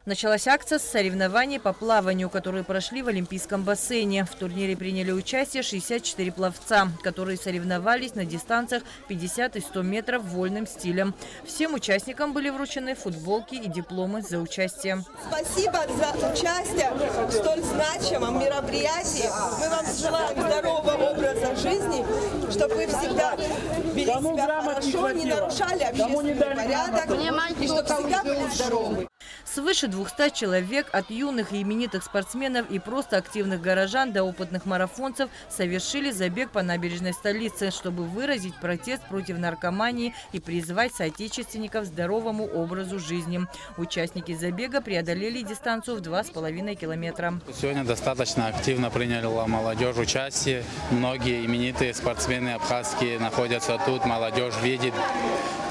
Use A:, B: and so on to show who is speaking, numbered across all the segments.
A: Началась акция с соревнований по плаванию, которые прошли в Олимпийском бассейне. В турнире приняли участие 64 пловца, которые соревновались на дистанциях 50 и 100 метров вольным стилем. Всем участникам были вручены футболки и дипломы за участие.
B: Спасибо за участие в столь значимом мероприятии. Мы вам желаем здорового образа жизни, чтобы вы всегда вели себя хорошо, не нарушали общественный порядок и чтобы всегда были здоровы.
A: Свыше 200 человек, от юных и именитых спортсменов и просто активных горожан до опытных марафонцев, совершили забег по набережной столицы, чтобы выразить протест против наркомании и призвать соотечественников к здоровому образу жизни. Участники забега преодолели дистанцию в 2,5 километра.
C: Сегодня достаточно активно приняла молодежь участие. Многие именитые спортсмены абхазские находятся тут. Молодежь видит,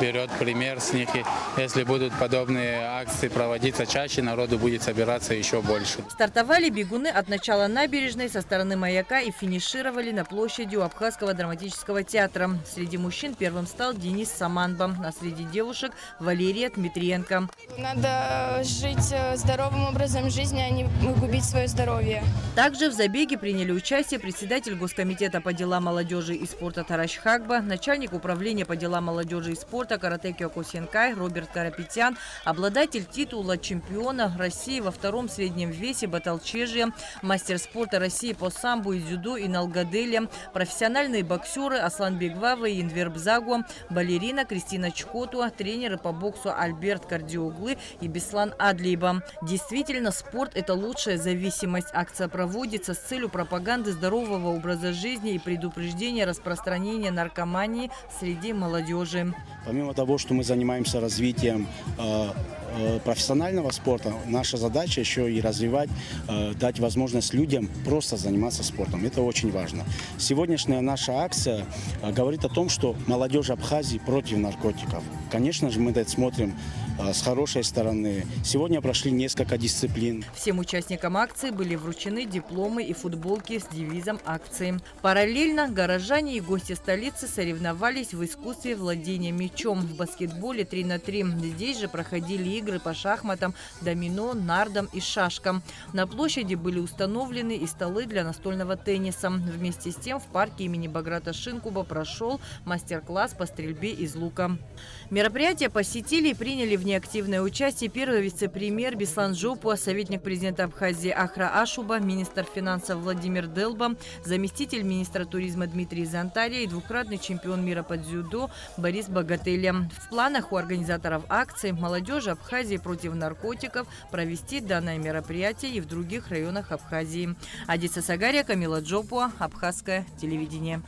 C: берет пример с них. И если будут подобные акции проводиться чаще, народу будет собираться еще больше.
A: Стартовали бегуны от начала набережной со стороны маяка и финишировали на площади у Абхазского драматического театра. Среди мужчин первым стал Денис Саманба, а среди девушек – Валерия Дмитриенко.
D: Надо жить здоровым образом жизни, а не губить свое здоровье.
A: Также в забеге приняли участие председатель Госкомитета по делам молодежи и спорта Тараш Хагба, начальник управления по делам молодежи и спорта Каратекио Косенкай Роберт Карапетян, обладатель титула чемпиона России во втором среднем весе Баталчежья, мастер спорта России по самбо и дзюдо и налгаделе, профессиональные боксеры Аслан Бегвава и Инвер Бзагу, балерина Кристина Чкотуа, тренеры по боксу Альберт Кардиоглы и Беслан Адлиба. Действительно, спорт – это лучшая зависимость. Акция проводится с целью пропаганды здорового образа жизни и предупреждения распространения наркомании среди молодежи.
E: Помимо того, что мы занимаемся развитием профессионального спорта, наша задача еще и развивать, дать возможность людям просто заниматься спортом. Это очень важно. Сегодняшняя наша акция говорит о том, что молодежь Абхазии против наркотиков. Конечно же, мы это смотрим с хорошей стороны. Сегодня прошли несколько дисциплин.
A: Всем участникам акции были вручены дипломы и футболки с девизом акции. Параллельно горожане и гости столицы соревновались в искусстве владения мячом. В баскетболе 3 на 3. Здесь же проходили игры по шахматам, домино, нардам и шашкам. На площади были установлены и столы для настольного тенниса. Вместе с тем в парке имени Баграта Шинкуба прошел мастер-класс по стрельбе из лука. Мероприятие посетили и приняли в неактивное участие первый вице-премьер Беслан Жопуа, советник президента Абхазии Ахра Ашуба, министр финансов Владимир Делба, заместитель министра туризма Дмитрий Зантария и двукратный чемпион мира по дзюдо Борис Богателя. В планах у организаторов акции молодежи Абхазии против наркотиков провести данное мероприятие и в других районах Абхазии. Адиса Сагария, Камила Джопуа, Абхазское телевидение.